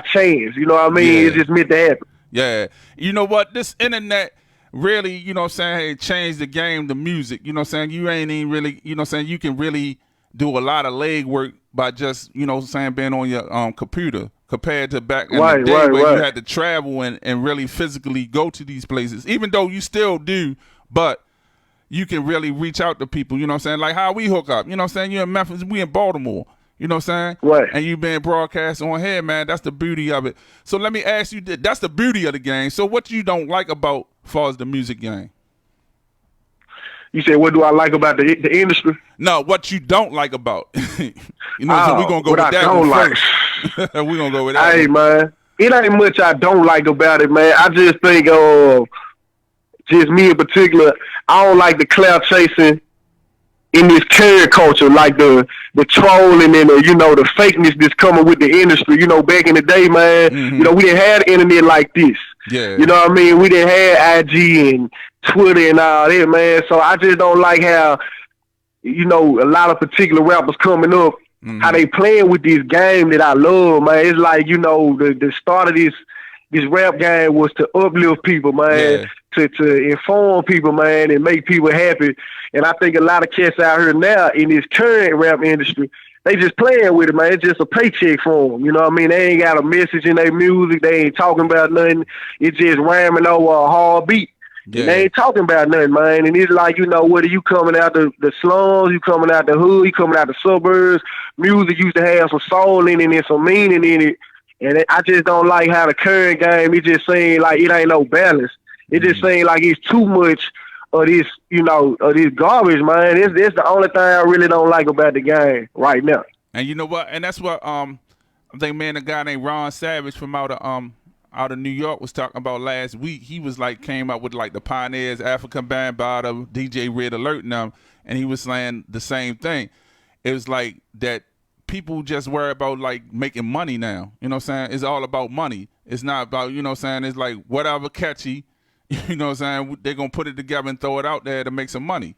chance. You know what I mean? Yeah. It's just meant to happen. Yeah. You know what? This internet really, you know what I'm saying, hey, changed the game, the music. You know what I'm saying? You ain't even really, you know what I'm saying, you can really do a lot of leg work by just, you know what I'm saying, being on your computer compared to back in the day where you had to travel and really physically go to these places. Even though you still do, but you can really reach out to people, you know what I'm saying? Like how we hook up, you know what I'm saying? You're in Memphis, we in Baltimore, you know what I'm saying? Right. And you being broadcast on here, man, that's the beauty of it. So let me ask you, that's the beauty of the game. So what you don't like about as far as the music game? You said, what do I like about the industry? No, what you don't like about. You know, so we're going to go with that one first. We're going to go with that Hey, one. man, it ain't much I don't like about it, man. I just think, just me in particular, I don't like the clout chasing in this current culture, like the trolling and the fakeness that's coming with the industry. You know, back in the day, man, we didn't have the internet like this. Yeah. You know what I mean? We didn't have IG and Twitter and all that, man. So I just don't like how, a lot of particular rappers coming up, how they playing with this game that I love, man. It's like, the start of this rap game was to uplift people, man, to inform people, man, and make people happy. And I think a lot of cats out here now in this current rap industry, they just playing with it, man. It's just a paycheck for them. You know what I mean? They ain't got a message in their music. They ain't talking about nothing. It's just rhyming over a hard beat. Yeah. They ain't talking about nothing, man. And it's like, whether you coming out the slums, you coming out the hood, you coming out the suburbs, music used to have some soul in it and some meaning in it. And I just don't like how the current game, it just seems like it ain't no balance. It just seems like it's too much of this, of this garbage, man. It's the only thing I really don't like about the game right now. And you know what? And that's what I think, man, a guy named Ron Savage from out of New York was talking about last week. He was like came up with like the Pioneers, African Band Bottom, DJ Red Alert and them, and he was saying the same thing. It was like that people just worry about like making money now. You know what I'm saying? It's all about money. It's not about, you know what I'm saying? It's like whatever catchy, you know what I'm saying? They're going to put it together and throw it out there to make some money.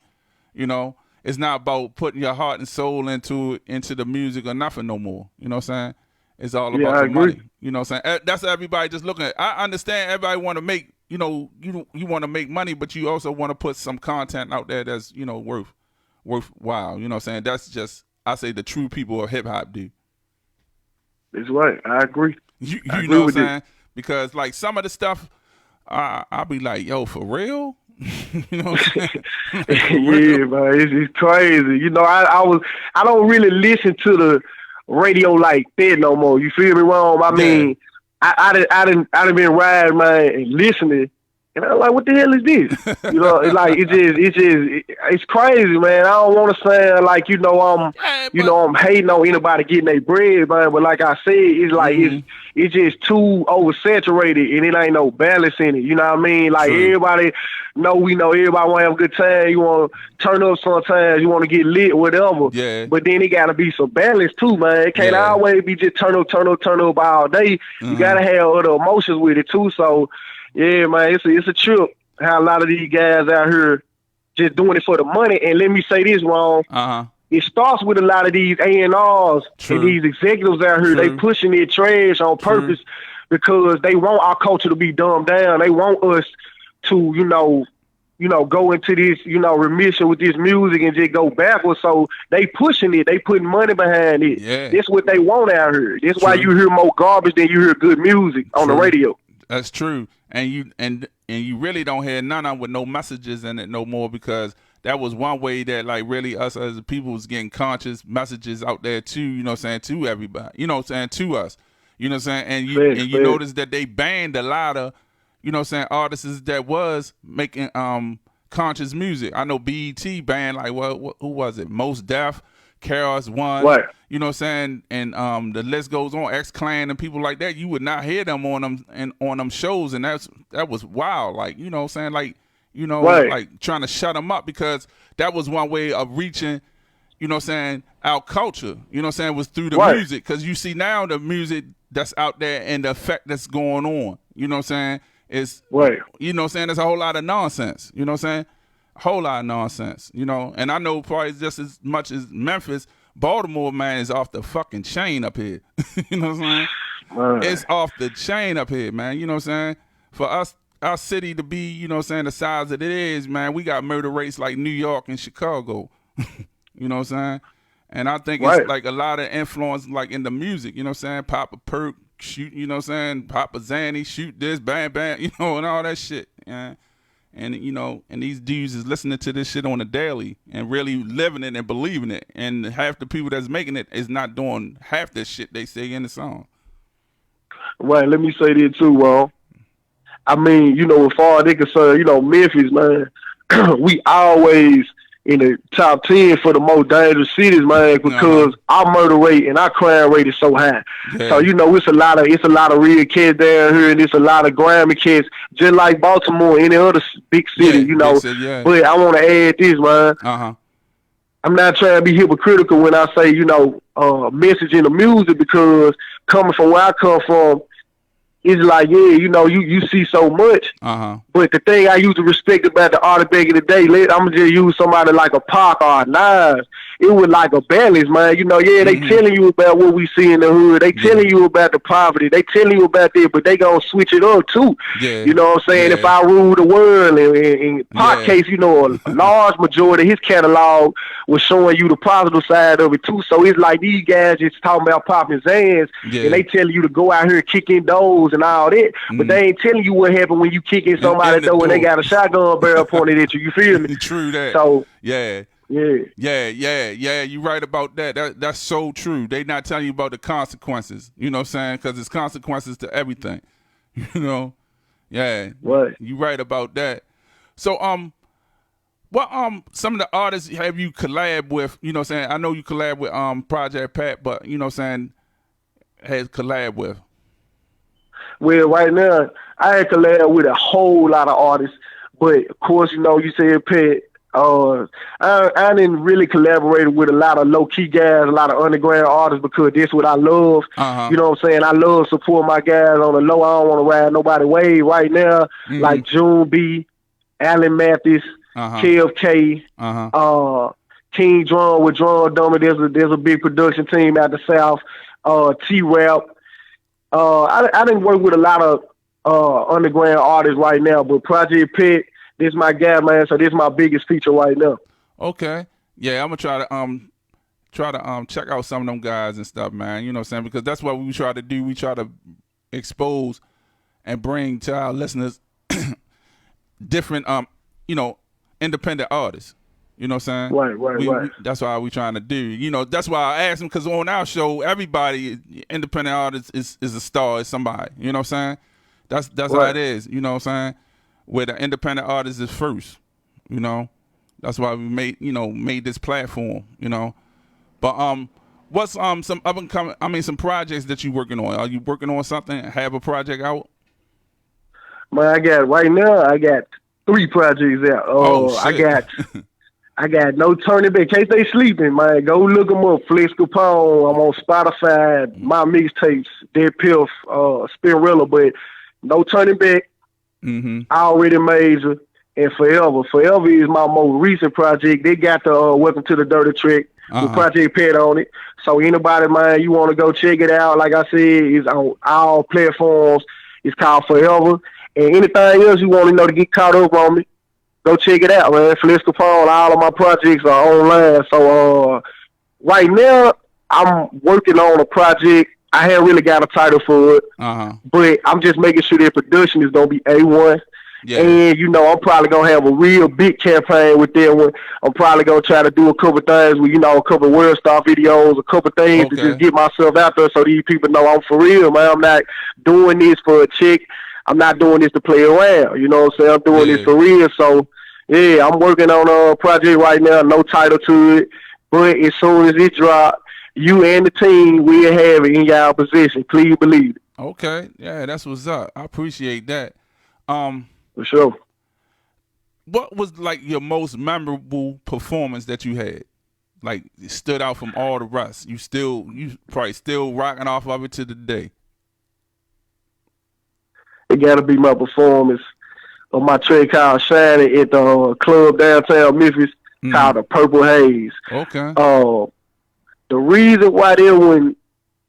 You know, it's not about putting your heart and soul into the music or nothing no more. You know what I'm saying? It's all about the money. You know what I'm saying? That's everybody just looking at. I understand everybody want to make, you want to make money, but you also want to put some content out there that's, worthwhile. You know what I'm saying? That's just, I say the true people of hip hop do. That's right. I agree. You know what I'm saying? Because like some of the stuff, I'll be like, yo, for real? You know what I'm saying? Yeah, man, it's crazy. I don't really listen to the radio like that no more. You feel me, Rome? I mean, I done been riding, man, and listening. And I'm like, what the hell is this? It's like it's crazy, man. I don't want to sound like I'm hating on anybody getting their bread, man. But like I said, it's like it's just too oversaturated, and it ain't no balance in it. You know what I mean? Like everybody everybody want to have a good time. You want to turn up sometimes. You want to get lit, whatever. Yeah. But then it got to be some balance too, man. It can't always be just turn up all day. You got to have other emotions with it too. So. Yeah, man, it's a trip how a lot of these guys out here just doing it for the money. And let me say this, Ron. It starts with a lot of these A&Rs and these executives out here. They pushing their trash on purpose because they want our culture to be dumbed down. They want us to, go into this, remission with this music and just go backwards. So they pushing it. They putting money behind it. Yeah. That's what they want out here. That's why you hear more garbage than you hear good music on the radio. That's true. And you really don't hear none of it with no messages in it no more, because that was one way that like really us as people was getting conscious messages out there too, you know what I'm saying, to everybody, you know what I'm saying, to us. You know what I'm saying? And you notice that they banned a lot of, you know what I'm saying, artists that was making conscious music. I know BET banned like who was it? Most Def, Karos One. What? You know what I'm saying? And the list goes on, X-Clan and people like that. You would not hear them on them shows, and that was wild. Like, you know what I'm saying? Like, like trying to shut them up, because that was one way of reaching, you know what I'm saying, our culture. You know what I'm saying? Was through the music, because you see now the music that's out there and the effect that's going on. You know what I'm saying? It's you know what I'm saying? There's a whole lot of nonsense. You know what I'm saying? A whole lot of nonsense. And I know probably just as much as Memphis, Baltimore, man, is off the fucking chain up here. You know what I'm saying? It's off the chain up here, man. You know what I'm saying? For us, our city to be, you know what I'm saying, the size that it is, man, we got murder rates like New York and Chicago. You know what I'm saying? And I think it's like a lot of influence like in the music, you know what I'm saying? Papa Perk, shoot, you know what I'm saying? Papa Zanny, shoot this, bam, bam, you know, and all that shit. Yeah. And, you know, and these dudes is listening to this shit on a daily and really living it and believing it. And half the people that's making it is not doing half the shit they say in the song. Right, let me say this too, I mean, you know, as far as they concerned, you know, Memphis, man, we always in the top 10 for the most dangerous cities, man, because our murder rate and our crime rate is so high. Yeah. So, you know, it's a lot of real kids down here, and it's a lot of grimy kids, just like Baltimore, any other big city, you know. But I want to add this, man. I'm not trying to be hypocritical when I say, you know, message in the music, because coming from where I come from, it's like, yeah, you know, you see so much. But the thing I used to respect about the artist back in the day, I'm going to just use somebody like a Pac or a Nas. It was like a balance, man. You know, yeah, they telling you about what we see in the hood. They telling you about the poverty. They telling you about this, but they going to switch it up, too. You know what I'm saying? If I rule the world, in Pac case, you know, a large majority of his catalog was showing you the positive side of it, too. So it's like these guys just talking about popping Zans, and they telling you to go out here kicking doors and all that, but they ain't telling you what happened when you kick in somebody's door and they got a shotgun barrel pointed at you. You feel me? True that. So yeah. You right about that. That's so true. They not telling you about the consequences. You know what I'm saying? Because there's consequences to everything. You know? Yeah. What? You right about that. So what some of the artists have you collab with? You know what I'm saying? I know you collab with Project Pat, but you know what I'm saying, has collab with. Well, right now, I had collab with a whole lot of artists, but of course, you know, you said Pat. I didn't really collaborate with a lot of low-key guys, a lot of underground artists, because that's what I love. You know what I'm saying? I love support my guys on the low. I don't want to ride nobody wave right now, like June B, Allen Mathis, KFK, King Drum with Drum Dummy. There's a big production team out the South. T-Rap. I didn't work with a lot of underground artists right now, but Project Pat, this is my guy, man. So this is my biggest feature right now. Okay, yeah, I'm gonna try to check out some of them guys and stuff, man. You know what I'm saying? Because that's what we try to do. We try to expose and bring to our listeners different you know, independent artists. You know what I'm saying? Right. That's why we trying to do. You know, that's why I asked him, because on our show, everybody, independent artist is a star, is somebody. You know what I'm saying? That's how it is. You know what I'm saying? Where the independent artist is first. You know, that's why we made this platform. You know, but what's some up and coming? I mean, some projects that you working on? Are you working on something? Have a project out? Man, I got 3 projects out. I got No Turning Back. In case they sleeping, man, go look them up. Flexx Kapone. I'm on Spotify. My mixtapes, Dead Piff, Spinrilla, but No Turning Back. Already Major, and Forever. Forever is my most recent project. They got the Welcome to the Dirty Trick with Project Pat on it. So anybody, man, you want to go check it out, like I said, it's on all platforms. It's called Forever. And anything else you want to know to get caught up on me, go check it out, man. Flexx Kapone, all of my projects are online. So right now, I'm working on a project. I haven't really got a title for it, but I'm just making sure that production is going to be A1. Yeah. And, you know, I'm probably going to have a real big campaign with that one. I'm probably going to try to do a couple things with, you know, a couple World Star videos, a couple things to just get myself out there so these people know I'm for real, man. I'm not doing this for a check. I'm not doing this to play around. You know what I'm saying? I'm doing this for real. So, yeah, I'm working on a project right now, no title to it. But as soon as it drops, you and the team will have it in your position. Please believe it. Okay. Yeah, that's what's up. I appreciate that. For sure. What was like your most memorable performance that you had? Like it stood out from all the rest. You probably still rocking off of it to the day. It gotta be my performance of my track called Shining at the club downtown Memphis called the Purple Haze. Okay. The reason why that one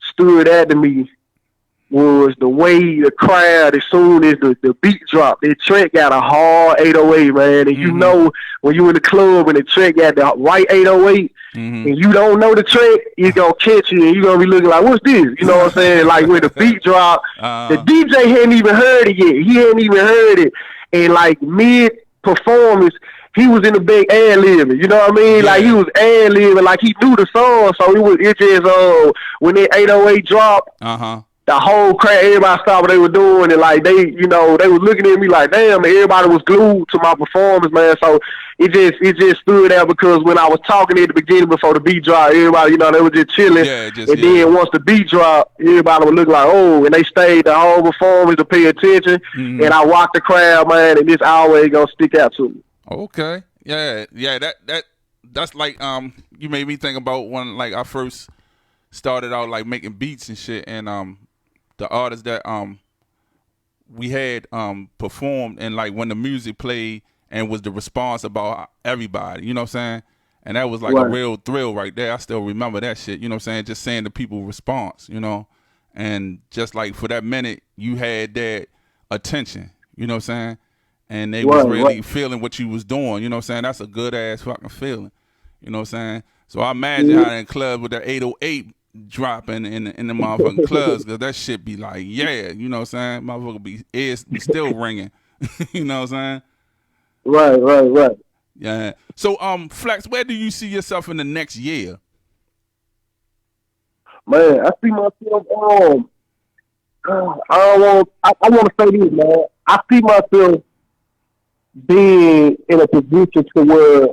stood out to me was the way the crowd, as soon as the beat dropped, the track got a hard 808, man. And you know when you in the club and the track got the right 808, and you don't know the track, it's gonna catch you and you're gonna be looking like, what's this? You know what I'm saying? Like when the beat drop, the DJ hadn't even heard it yet. He hadn't even heard it. And like mid performance, he was in the big ad-libbing, you know what I mean? Yeah. Like he was ad-libbing, like he knew the song, so it just when that 808 dropped, the whole crowd, everybody stopped what they were doing, and like they was looking at me like, damn, and everybody was glued to my performance, man. So it just stood out because when I was talking at the beginning before the beat dropped, everybody, they were just chilling. Then once the beat dropped, everybody would look like, oh, and they stayed the whole performance to pay attention. And I rocked the crowd, man, and it's always gonna stick out to me. Okay. Yeah, that's like you made me think about when like I first started out like making beats and shit, and the artists that we had performed, and like when the music played and was the response about everybody, you know what I'm saying? And that was like a real thrill right there. I still remember that shit, you know what I'm saying? Just saying the people response, and just like for that minute you had that attention, you know what I'm saying? And they was really feeling what you was doing, you know what I'm saying? That's a good ass fucking feeling, you know what I'm saying? So I imagine how in club with the 808 dropping in the motherfucking clubs, because that shit be like, yeah, you know what I'm saying? Motherfucker be still ringing, you know what I'm saying? Right. Yeah. So Flexx, where do you see yourself in the next year? Man, I see myself I want to say this, man. I see myself being in a position to where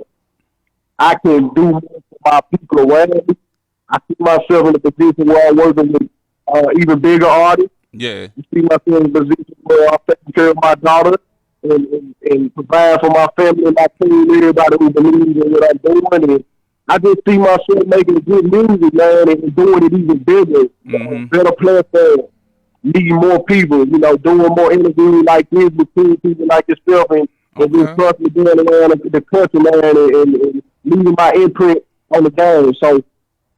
I can do more for my people around me. I see myself in a position where I'm working with even bigger artists. Yeah. I see myself in a position where I'm taking care of my daughter and provide for my family and my team, everybody who believes in what I'm doing. And I just see myself making good music, man, and doing it even bigger, better platform, meeting more people, doing more interviews like this with people like yourself, and just constantly going around the country, man, and leaving my imprint on the game. So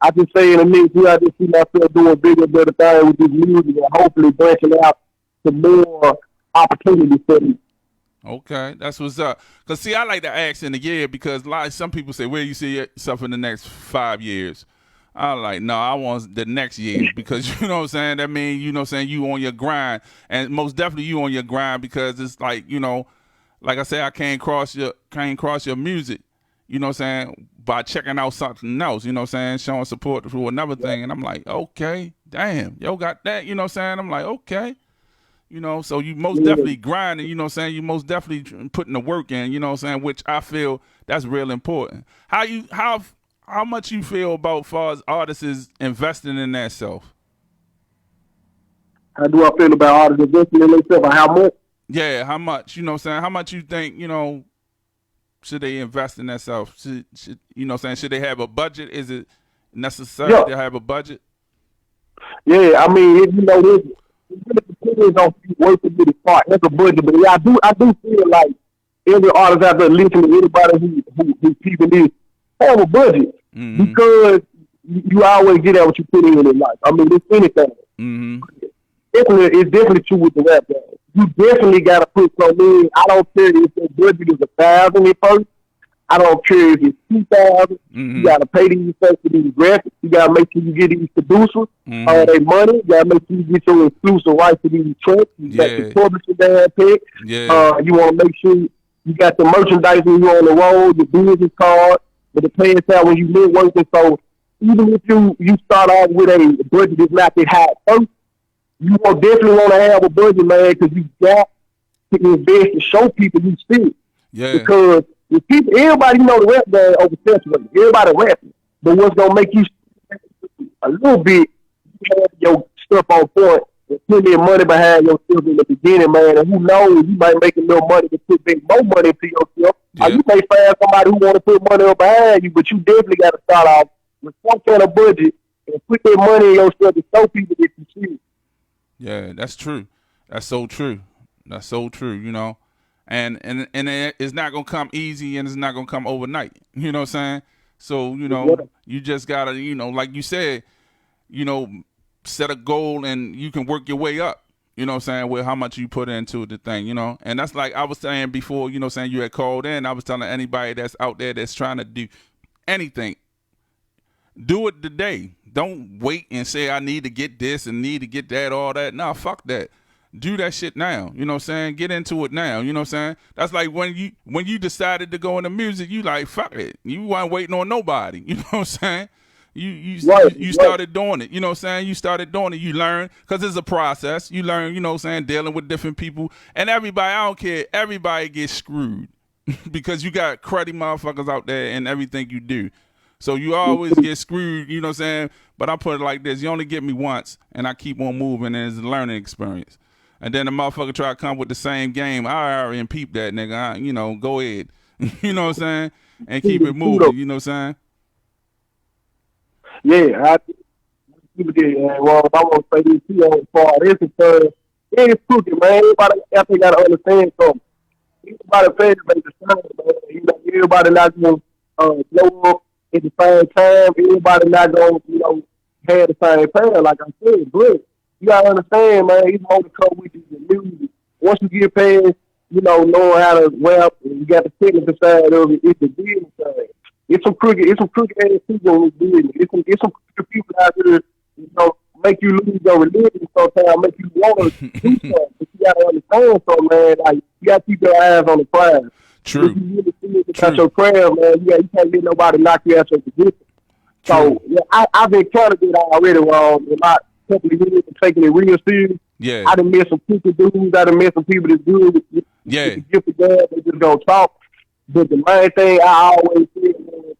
I just say in the next year, I just see myself doing bigger, better things with this music and hopefully branching out to more opportunities for me. Okay, that's what's up. Because, see, I like to ask in a year because some people say, where you see yourself in the next 5 years? I'm like, no, I want the next year because, you know what I'm saying? That means, you know what I'm saying, you on your grind. And most definitely you on your grind because it's like, like I said, I can't cross your music, you know what I'm saying, by checking out something else, you know what I'm saying, showing support through another thing. And I'm like, okay, damn, yo got that, you know what I'm saying? I'm like, okay. So you most definitely grinding, you know what I'm saying? You most definitely putting the work in, you know what I'm saying? Which I feel that's real important. How much you feel about far as artists is investing in their self? How do I feel about artists investing in themselves, and how much? Yeah, how much, you know what I'm saying? How much you think, should they invest in themselves? Should you know what I'm saying? Should they have a budget? Is it necessary to have a budget? Yeah, I mean, it really depends on where to get it start. That's a budget, but yeah, I do feel like every artist out there listening to anybody who's keeping this have a budget because you always get out what you put in life. I mean, it's anything. It's definitely true with the rap game. You definitely got to put some in. I don't care if the budget is $1,000 at first. I don't care if it's $2,000. You got to pay these folks for these graphics. You got to make sure you get these producers all their money. You got to make sure you get your exclusive rights to these tracks. You got the publishing damn pick. You want to make sure you got the merchandise when you're on the road, your business card, but the pay us out when you live working. So even if you start off with a budget that's not that high first, you will definitely want to have a budget, man, because you got to invest to show people you see. Yeah. Because if people, everybody know the rap game over saturated. Everybody rapping. But what's going to make you a little bit, you have your stuff on point and put in money behind yourself in the beginning, man. And who knows, you might make a little money to put more money into yourself. Or you may find somebody who want to put money up behind you, but you definitely got to start off with some kind of budget and put that money in yourself to show people that you see. Yeah, that's true. That's so true. That's so true, And it's not gonna come easy and it's not gonna come overnight. You know what I'm saying? So, you just gotta, like you said, set a goal and you can work your way up. You know what I'm saying, with how much you put into the thing, you know? And that's like I was saying before, you know what I'm saying, you had called in. I was telling anybody that's out there that's trying to do anything, do it today. Don't wait and say, I need to get this and need to get that, all that. Nah, fuck that. Do that shit now. You know what I'm saying? Get into it now. You know what I'm saying? That's like when you decided to go into music, you like, fuck it. You weren't waiting on nobody. You know what I'm saying? You started doing it. You know what I'm saying? You started doing it. You learn, because it's a process. You learn, you know what I'm saying, dealing with different people. And everybody, I don't care, everybody gets screwed because you got cruddy motherfuckers out there in everything you do. So you always get screwed, you know what I'm saying? But I put it like this. You only get me once, and I keep on moving, and it's a learning experience. And then the motherfucker try to come with the same game. I already peep that nigga. You know, go ahead. You know what I'm saying? And keep it moving, you know what I'm saying? Yeah, I keep it. Well, I want to say this too as far as this because it's crooked, man. Everybody got to understand something. Everybody pays the same, man. You know, everybody not going to blow up at the same time. Everybody not going to, you know, have the same pain. Like I said, but you got to understand, man, it's more to come with the music. Once you get past, you know, knowing how to rap, and you got the technical side of it, it's the business side. It's some crooked ass people in this business. It's some crooked people out there, you know, make you lose your religion sometimes, make you want to do something. But you got to understand something, man. Like, you got to keep your eyes on the prize. True. If you really serious about your craft, man, you can't let nobody knock you out your position. So, yeah, I've been trying to get already wrong. In my couple of years and taking it real serious. Yeah. I done met some crooked dudes. I done met some people that's good with the gift of God. They just gonna talk. But the main thing I always say, man,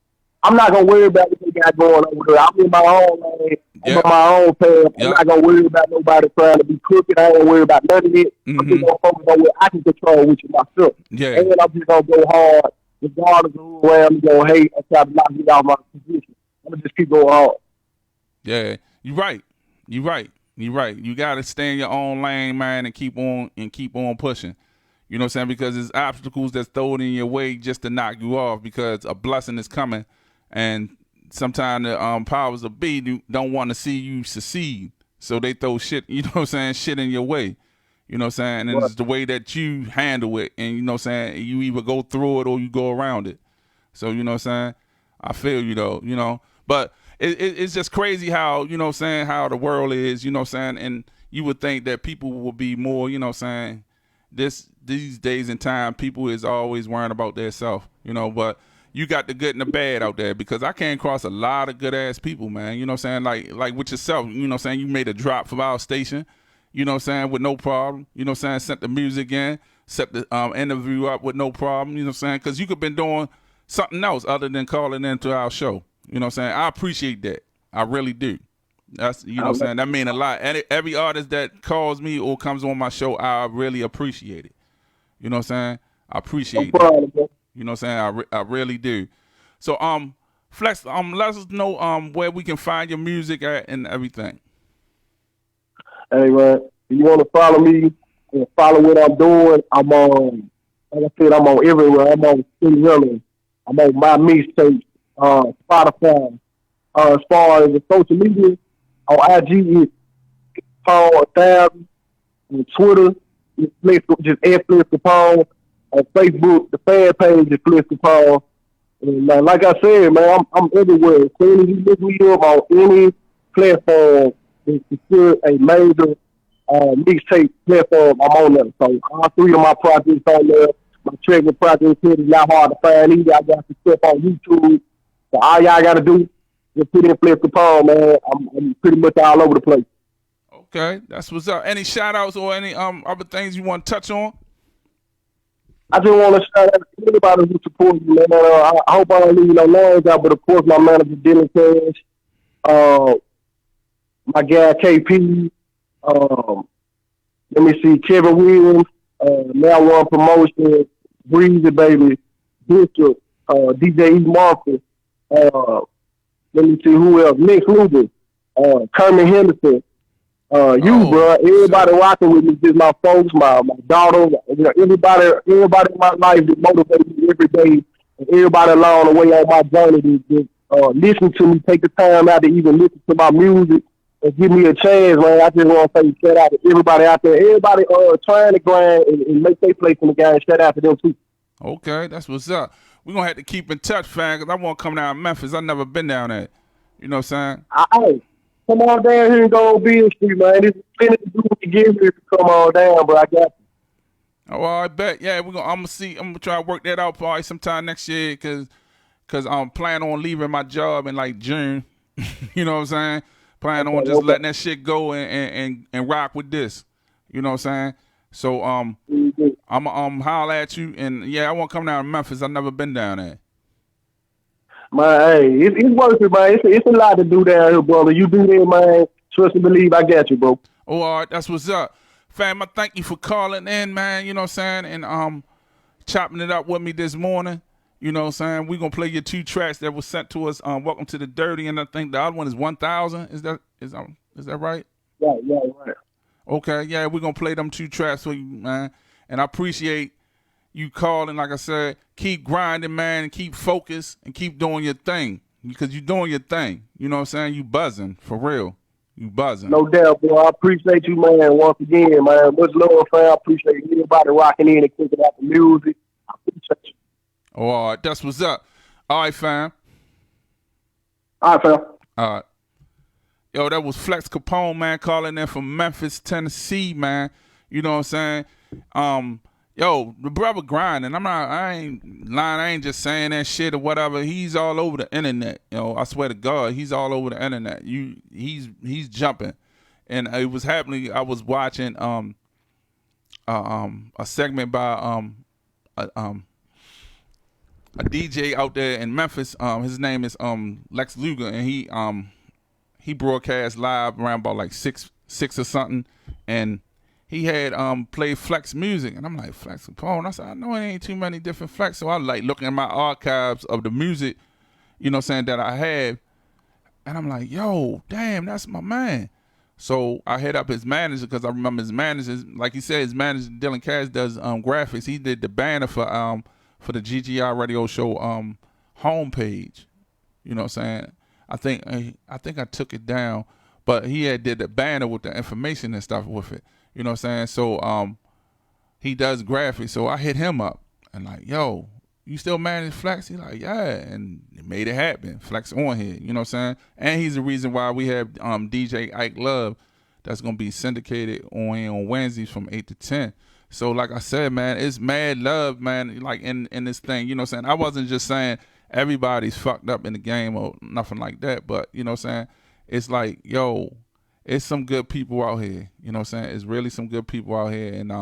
I'm not gonna worry about what they got going over there. I'm in my own lane. I'm on my own path. I'm not gonna worry about nobody trying to be crooked. I ain't gonna worry about none of it. I'm just gonna focus on what I can control, which is myself. Yeah. And I'm just gonna go hard, regardless of who I am. Gonna hate or try to knock me out of my position. I'm gonna just keep going hard. Yeah, you're right. You're right. You're right. You gotta stay in your own lane, man, and keep on pushing. You know what I'm saying? Because there's obstacles that's thrown in your way just to knock you off, because a blessing is coming. And sometimes the powers of be don't want to see you succeed. So they throw shit, you know what I'm saying, shit in your way. You know what I'm saying? And it's the way that you handle it. And you know what I'm saying? You either go through it or you go around it. So, you know what I'm saying? I feel you though, you know. But it's just crazy how, you know what I'm saying, how the world is, you know what I'm saying? And you would think that people would be more, you know what I'm saying, these days and time, people is always worrying about their self, you know, but you got the good and the bad out there, because I came across a lot of good ass people, man. You know what I'm saying? Like with yourself, you know what I'm saying? You made a drop from our station, you know what I'm saying, with no problem. You know what I'm saying? Sent the music in, set the interview up with no problem, you know what I'm saying? Because you could have been doing something else other than calling into our show. You know what I'm saying? I appreciate that. I really do. That's, you know what I'm saying? That mean a lot. And every artist that calls me or comes on my show, I really appreciate it. You know what I'm saying? I appreciate it. You know what I'm saying? I really do. So, Flexx, let us know where we can find your music at and everything. Hey, man, if you want to follow me and follow what I'm doing, I'm on, like I said, I'm on everywhere. I'm on City. I'm on my mixtape, Spotify. As far as the social media, on IG, it's Paul 1000. On Twitter, it's just Flexx Kapone. On Facebook, the fan page is Flexx Kapone. And like I said, man, I'm everywhere. As soon as you look me up on any platform, it's still a major mixtape platform. I'm on there. So all three of my projects on there. My treasure project is not hard to find either. I got some stuff on YouTube. So all y'all got to do is put in Flexx Kapone, man. I'm pretty much all over the place. Okay, that's what's up. Any shout outs or any other things you want to touch on? I just want to shout out to anybody who supports me, man. I hope I don't leave no names out, but of course my manager Dylan Cash, my guy KP, let me see, Kevin Williams, Now One Promotion, Breezy Baby, Bishop, DJ E. Marcus, let me see who else, Nick Luger, Kermit Henderson, bro. Everybody rocking with me, just my folks, my daughter, you know, everybody in my life that motivates me every day, and everybody along the way on my journey to just listen to me, take the time out to even listen to my music, give me a chance, man. I just want to say shout out to everybody out there. Everybody trying to grind and make their place in the game. Shout out to them too. Okay, that's what's up. We're going to have to keep in touch, fam, because I want to come down to Memphis. I've never been down there. You know what I'm saying? Hey, come on down here and go on Beale Street, man. There's plenty to do to give me if you come on down, bro. I got you. Oh, well, I bet. Yeah, I'm gonna see. I'm gonna try to work that out probably sometime next year, cause I'm planning on leaving my job in like June. You know what I'm saying? Planning on just letting that shit go and rock with this. You know what I'm saying? So I'm holler at you, and yeah, I want to come down to Memphis. I've never been down there. Man, hey, it's worth it, man. It's a lot to do down here, brother. You do that, man. Trust and believe. I got you, bro. Oh, all right, that's what's up. Fam, I thank you for calling in, man, you know what I'm saying, and chopping it up with me this morning. You know what I'm saying? We're going to play your 2 tracks that was sent to us. Welcome to the Dirty, and I think the other one is 1000. Is that right? Yeah, right. Okay, yeah, we're going to play them 2 tracks for you, man. And I appreciate you calling. Like I said, keep grinding, man, and keep focused and keep doing your thing, because you're doing your thing. You know what I'm saying? You buzzing, for real. You buzzing. No doubt, bro. I appreciate you, man, once again, man. Much love, fam. I appreciate everybody rocking in and kicking out the music. I appreciate you. Oh, all right. That's what's up. All right, fam. All right, fam. All right. Yo, that was Flexx Kapone, man, calling in from Memphis, Tennessee, man. You know what I'm saying? Yo, the brother grinding. I ain't lying. I ain't just saying that shit or whatever. He's all over the internet. You know, I swear to God, he's all over the internet. He's jumping, and it was happening. I was watching a segment by a DJ out there in Memphis. His name is Lex Luger, and he broadcast live around about like six or something, and he had played Flexx music, and I'm like, Flexx Kapone. I said, I know it ain't too many different Flexx, so I like looking at my archives of the music, you know what I'm saying, that I have, and I'm like, yo, damn, that's my man. So I hit up his manager, because I remember his manager, like he said, his manager Dylan Cash does graphics. He did the banner for the GGI radio show homepage. You know what I'm saying? I think I took it down, but he had did the banner with the information and stuff with it. You know what I'm saying? So he does graphics. So I hit him up and like, yo, you still manage Flexx? He's like, yeah, and it made it happen. Flexx on here. You know what I'm saying? And he's the reason why we have DJ Ike Love that's gonna be syndicated on Wednesdays from 8 to 10. So like I said, man, it's mad love, man, like in this thing. You know what I'm saying? I wasn't just saying everybody's fucked up in the game or nothing like that, but you know what I'm saying? It's like, yo, it's some good people out here. You know what I'm saying? It's really some good people out here, and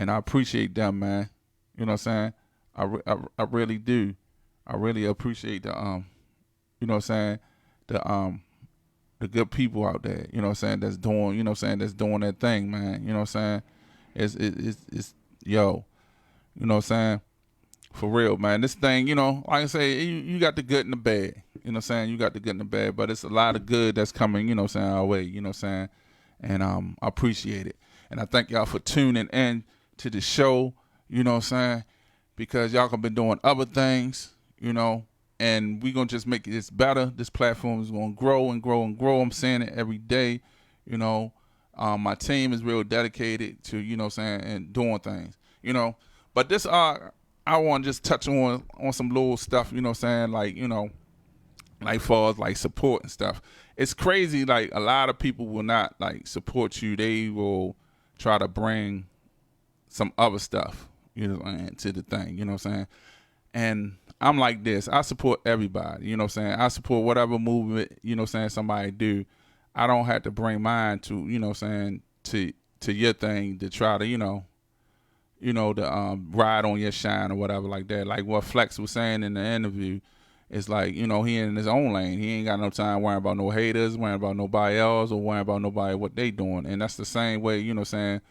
I appreciate them, man. You know what I'm saying? I really do. I really appreciate the you know what I'm saying, the good people out there, you know what I'm saying, that's doing, you know what I'm saying, that's doing that thing, man. You know what I'm saying? It's yo, you know what I'm saying? For real, man. This thing, you know, like I say, you got the good and the bad. You know what I'm saying? You got the good and the bad, but it's a lot of good that's coming, you know what I'm saying, our way, you know what I'm saying? And I appreciate it. And I thank y'all for tuning in to the show, you know what I'm saying? Because y'all have been doing other things, you know, and we going to just make this better. This platform is going to grow and grow and grow. I'm saying it every day, you know. My team is real dedicated to, you know what I'm saying, and doing things, you know. But this, I want to just touch on some little stuff, you know what I'm saying, like, you know, like far as like support and stuff. It's crazy, like a lot of people will not like support you. They will try to bring some other stuff, you know, to the thing, you know what I'm saying? And I'm like this. I support everybody, you know what I'm saying? I support whatever movement, you know what I'm saying, somebody do. I don't have to bring mine to, you know what I'm saying, to your thing to try to, you know, to ride on your shine or whatever like that. Like what Flexx was saying in the interview, it's like, you know, he in his own lane. He ain't got no time worrying about no haters, worrying about nobody else, or worrying about nobody what they doing. And that's the same way, you know what I'm saying,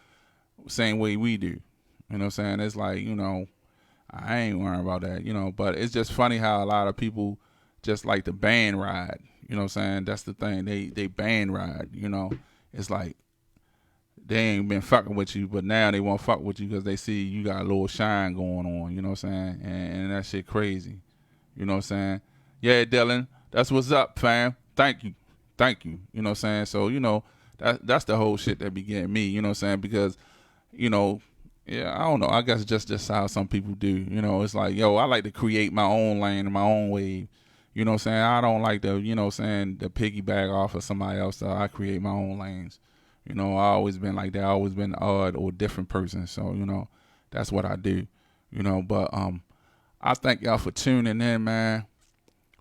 same way we do. You know what I'm saying? It's like, you know, I ain't worrying about that, you know. But it's just funny how a lot of people just like to band ride. You know what I'm saying? That's the thing. They band ride, you know. It's like they ain't been fucking with you, but now they won't fuck with you because they see you got a little shine going on, you know what I'm saying? And that shit crazy. You know what I'm saying? Yeah, Dylan, that's what's up, fam. Thank you. thank you. You know what I'm saying? So, you know, that's the whole shit that be getting me, you know what I'm saying? Because, you know, yeah, I don't know. I guess just how some people do. You know, it's like, yo, I like to create my own lane and my own wave. You know what I'm saying? I don't like to, you know what I'm saying, the piggyback off of somebody else. So I create my own lanes. You know, I always been like that. I always been an odd or different person. So, you know, that's what I do. You know, but I thank y'all for tuning in, man.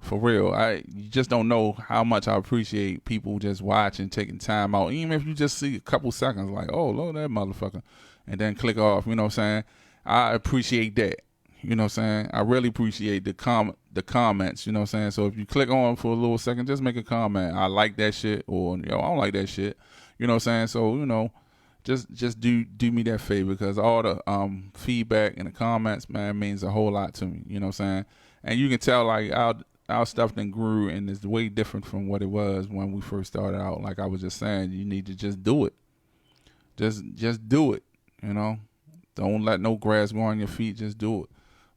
For real, you just don't know how much I appreciate people just watching, taking time out. Even if you just see a couple seconds, like, oh, look at that motherfucker, and then click off. You know what I'm saying? I appreciate that. You know what I'm saying? I really appreciate the comments. You know what I'm saying? So if you click on for a little second, just make a comment. I like that shit, or yo, I don't like that shit. You know what I'm saying? So, you know, just do me that favor, because all the feedback and the comments, man, means a whole lot to me. You know what I'm saying? And you can tell, like, our stuff then grew, and it's way different from what it was when we first started out. Like I was just saying, you need to just do it. Just do it, you know? Don't let no grass grow on your feet, just do it.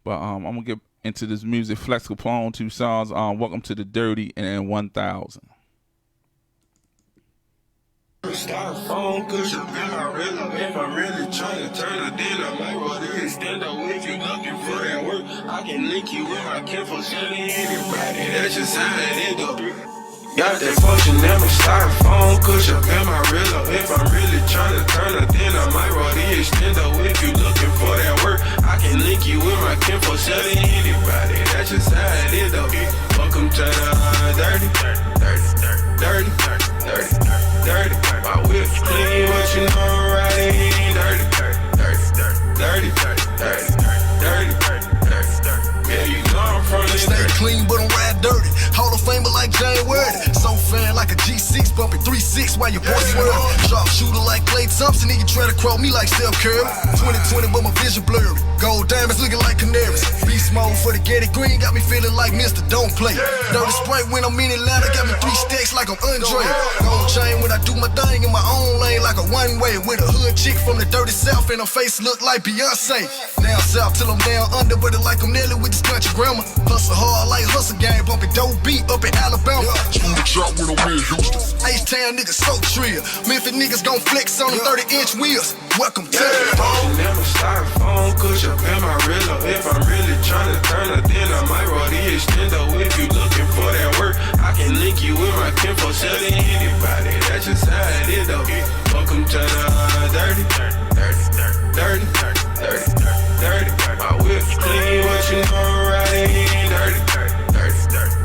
But I'm going to get into this music. Flexx Kapone, 2 songs. Welcome to the Dirty and 1000. Styrofoam cushion, if I'm really trying to turn a deal, I might roll the extender. If you looking for that work, I can link you with my kinfolk, sending anybody. That's just how it go. Got that function in my styrofoam cushion, in my real. If I'm really trying to turn a deal, I might roll the extender. If you looking for that work, I can link you with my kinfolk, sending anybody. That's just how it go. Welcome to the dirty. My whip's clean, but you know I'm riding dirty. Yeah, you know I'm from the Stay clean, but I'm ride dirty. Hall of Famer like Jane Worthy. So fan like a G6, bumping 3-6 while your boy swerve. Sharp shooter like Klay Thompson, nigga try to crow me like Steph Curry. 2020, but my vision blurry. Gold diamonds looking like canaries. Beast mode for the Getty Green, got me feeling like Mr. Don't Play. Dirty Sprite when I'm in Atlanta, got me 3 stacks like I'm Andre. Gold chain when I do my thing in my own lane like a one-way. With a hood chick from the dirty south and her face look like Beyonce. Down south till I'm down under, but it like I'm Nelly with this country grammar. Hustle hard like Hustle Gang, bumping dope beat up in Alabama. Smooth the chop when I'm in Houston. H-Town niggas so trill. Memphis niggas gon' flex on them 30-inch wheels. Welcome to the home. Never styrofoam cushion, in my real. If I'm really trying to turn a deal, I might roll the extender. If you looking for that work, I can link you with my kinfolk, selling anybody. That's just how it go. Welcome to the dirty. My whip's clean, but you know I'm riding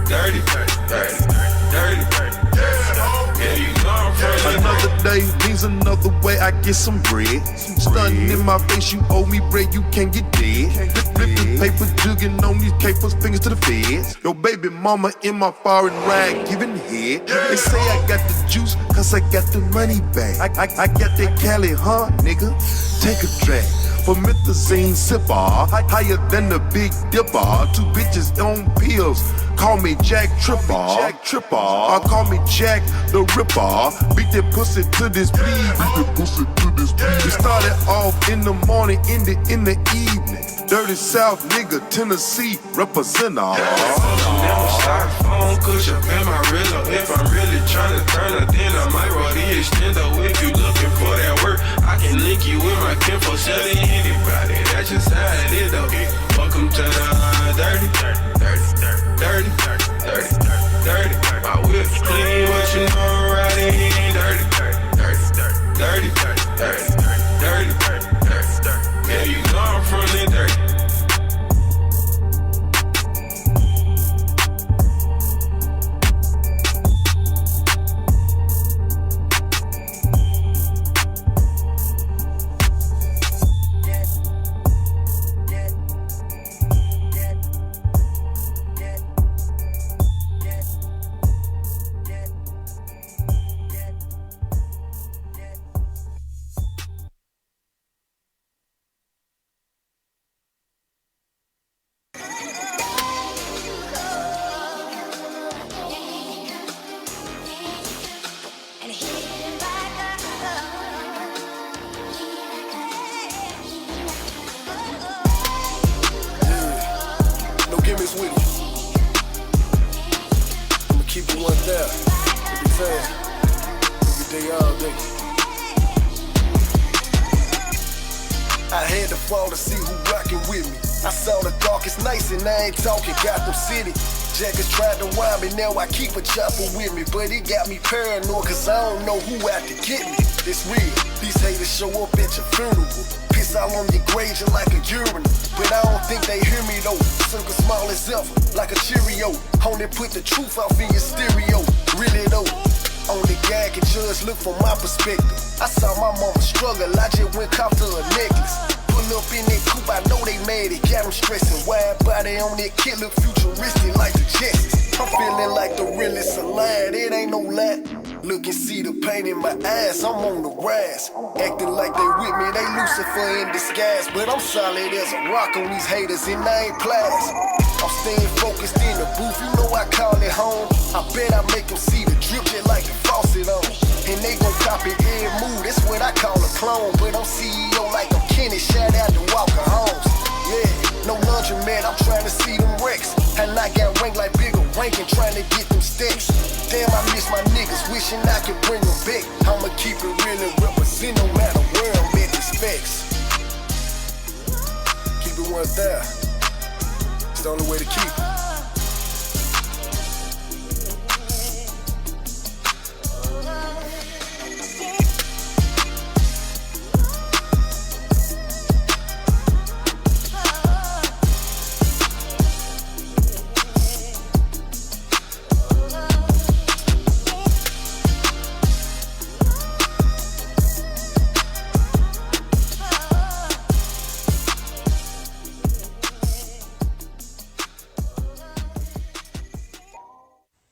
dirty. Yeah, you know I'm from Another day means another way I get some bread. Stunning in my face, you owe me bread, you can't get dead. Flipping paper, jugging on these capers, fingers to the feds. Your baby mama in my foreign rag, giving head. They say I got the juice, cause I got the money back. I got that Cali, huh, nigga? Take a drag. For Methazine sipper, higher than the Big Dipper. 2 bitches on pills, call me Jack Tripper. Or call me Jack the Ripper. Beat that pussy to this bleed. We started off in the morning, in the evening. Dirty South nigga, Tennessee representer. Never styrofoam cushion, in my real. If I'm really trying to turn a deal, I might roll the extender. If you looking for that work, I can link you with my kinfolk, selling anybody. That's just how it go. Welcome to the dirty. My whip's clean, but you know I'm riding dirty. Yeah, you know I'm from the dirty. gimmicks with it. I'ma keep it 1,000. saying? Every day, all day. I had to fall to see who rockin' with me. I saw the darkest nights and I ain't talking Gotham City. Jackers tried to wind me, now I keep a chopper with me. But it got me paranoid cause I don't know who out to get me. It's real, these haters show up at your funeral. Piss all on your grave just like a urinal. But I don't think they hear me though. Circle small as ever, like a Cheerio. Only put the truth off in your stereo. Really though, only guy can judge, look from my perspective. I saw my mama struggle, I just went cop to a necklace. Pull up in that coupe, I know they mad, it got them stressing. Wide body on that kid look futuristic like the Jetsons. I'm feeling like the realest alive, it ain't no lie. Look and see the pain in my eyes, I'm on the rise. Acting like they with me, they Lucifer in disguise. But I'm solid as a rock on these haters and I ain't plies. I'm staying focused in the booth, you know I call it home. I bet I make them see the drip just like the faucet on. And they gon' copy every move, that's what I call a clone. But I'm CEO like I'm Kenny, shout out to Walker Holmes. Yeah, no laundromat, I'm trying to see them wrecks. And I got ranked like bigger ranking, trying to get them stacks. Damn, I miss my niggas, wishing I could bring them back. I'ma keep it real and represent no matter where I'm at, these facts. Keep it 1,000. It's the only way to keep it.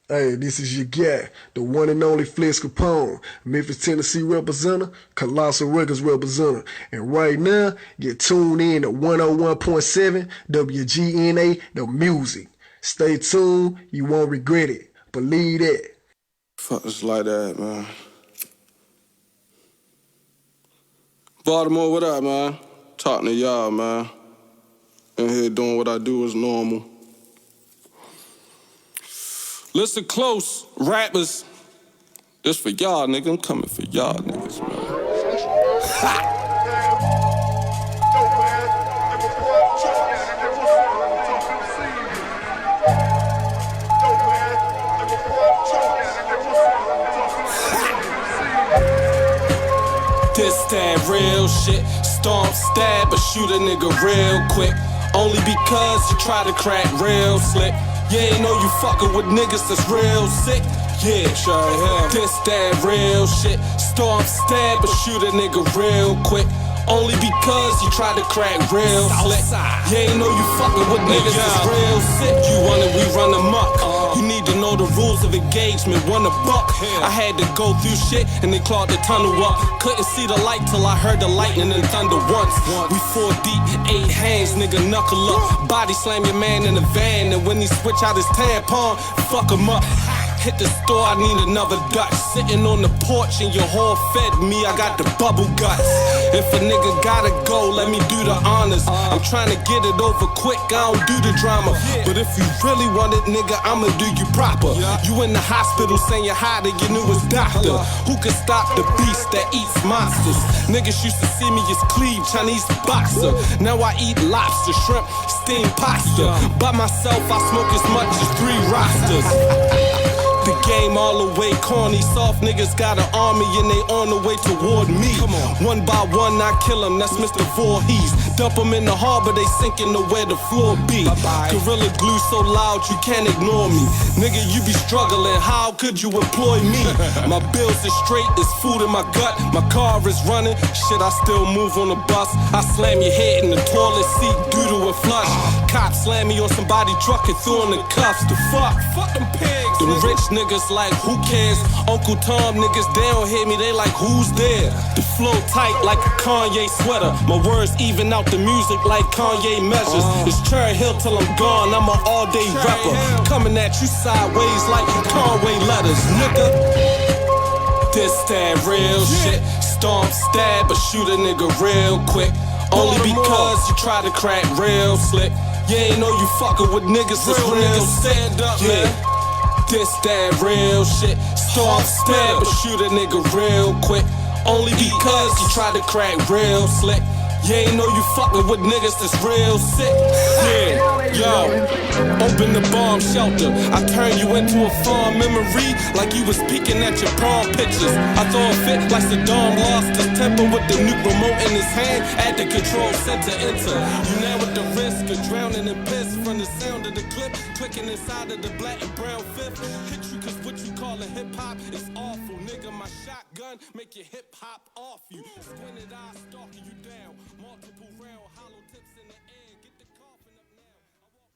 Hey, this is your guy, the one and only Flexx Kapone, Memphis, Tennessee representative, Colossal Records representative. And right now, get tuned in to 101.7 WGNA, the music. Stay tuned, you won't regret it. Believe that. Fuck us like that, man. Baltimore, what up, man? Talking to y'all, man. In here doing what I do as normal. Listen close, rappers. This for y'all, nigga. I'm coming for y'all, niggas, man. Ha! This that real shit. Stomp, stab, but shoot a nigga real quick. Only because you try to crack real slick. You ain't know you fucking with niggas that's real sick. Yeah, try him. This that real shit. Stomp, stab, but shoot a nigga real quick. Only because you try to crack real slick. You ain't know you fucking with niggas that's real sick. You wanna we run amok. You need to know the rules of engagement. $1 a buck. I had to go through shit and they clawed the tunnel up. Couldn't see the light till I heard the lightning and thunder once. We 4 deep, 8 hands, nigga knuckle up. Body slam your man in the van, and when he switch out his tampon, fuck him up. Hit the store, I need another Dutch. Sitting on the porch and your whore fed me, I got the bubble guts. If a nigga gotta go, let me do the honors. I'm trying to get it over quick, I don't do the drama. But if you really want it, nigga, I'ma do you proper. You in the hospital saying hi to your newest doctor. Who can stop the beast that eats monsters? Niggas used to see me as Cleve, Chinese boxer. Now I eat lobster, shrimp, steamed pasta. By myself, I smoke as much as 3 rosters. The game all the way corny. Soft niggas got an army and they on the way toward me. One by one I kill him, that's Mr. Voorhees. Dump him in the harbor, they sinking to where the floor be. Gorilla glue so loud you can't ignore me. Nigga, you be struggling, how could you employ me? My bills is straight, there's food in my gut. My car is running, shit I still move on the bus. I slam your head in the toilet seat due to a flush. Cops slam me on somebody's truck and threw in the cuffs. The fuck? Fuck them pigs. Them rich niggas like, who cares? Uncle Tom niggas, they don't hear me, they like, who's there? The flow tight like a Kanye sweater. My words even out the music like Kanye measures. It's Cherry Hill till I'm gone, I'm an all-day rapper. Coming at you sideways like Conway letters, nigga. This that real shit. Stomp, stab, but shoot a nigga real quick. Only because you try to crack real slick. You ain't know you fucking with niggas that's real sick. Yeah. This that real shit. off spare, but shoot a nigga real quick. Only because you tried to crack real slick. You ain't know you fucking with niggas that's real sick. Yeah, yo, open the bomb shelter. I turn you into a fond memory, like you was peeking at your prom pictures. I throw a fit like Saddam lost his temper with the nuke remote in his hand. At the control center, enter. You now with the risk of drowning in piss from the sound of the clip, clicking inside of the black and brown fifth. Hit you cause what you call a hip hop is awful, nigga. My shotgun make your hip hop off you. Squinted eyes stalking you down. Multiple round, hollow tips in the air. Get the coffin up now. I walk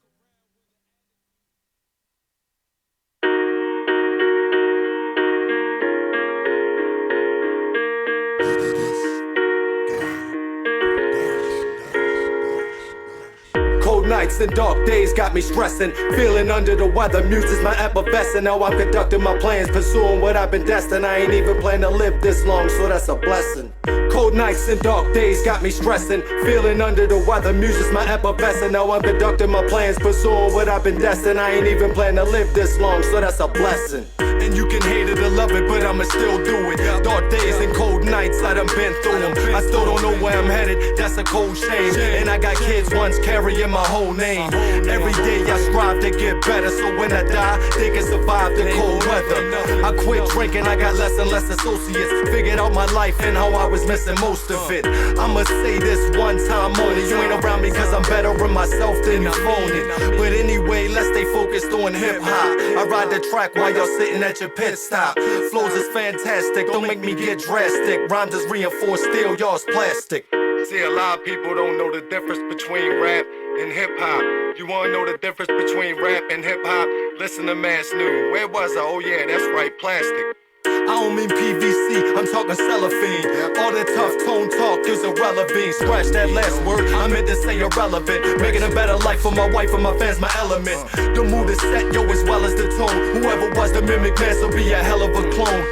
around. Cold nights and dark days got me stressing. Feeling under the weather, muses my effervescent. Now I'm conducting my plans, pursuing what I've been destined. I ain't even plan to live this long, so that's a blessing. Cold nights and dark days got me stressing. Feeling under the weather, muses my effervescent. Now I'm conducting my plans, pursuing what I've been destined. I ain't even plan to live this long, so that's a blessing. And you can hate it or love it, but I'ma still do it. Dark days and cold nights, I done been through them. I still don't know where I'm headed, that's a cold shame. And I got kids once carrying my whole name. Every day I strive to get better, so when I die, they can survive the cold weather. I quit drinking, I got less and less associates. Figured out my life and how I was missing most of it. I'ma say this one time only. You ain't around me cause I'm better in myself than you phony. But anyway, let's stay focused on hip hop. I ride the track while y'all sitting at your pit stop. Flows is fantastic, don't make me get drastic. Rhymes is reinforced steel, y'all's plastic. See, a lot of people don't know the difference between rap and hip hop. You wanna know the difference between rap and hip hop? Listen to Mass New. Where was I? Oh yeah, that's right, plastic. I don't mean PVC, I'm talking cellophane. All that tough tone talk is irrelevant. Scratch that last word, I meant to say irrelevant. Making a better life for my wife and my fans, my element. The mood is set, yo, as well as the tone. Whoever was the mimic man, so be a hell of a clone.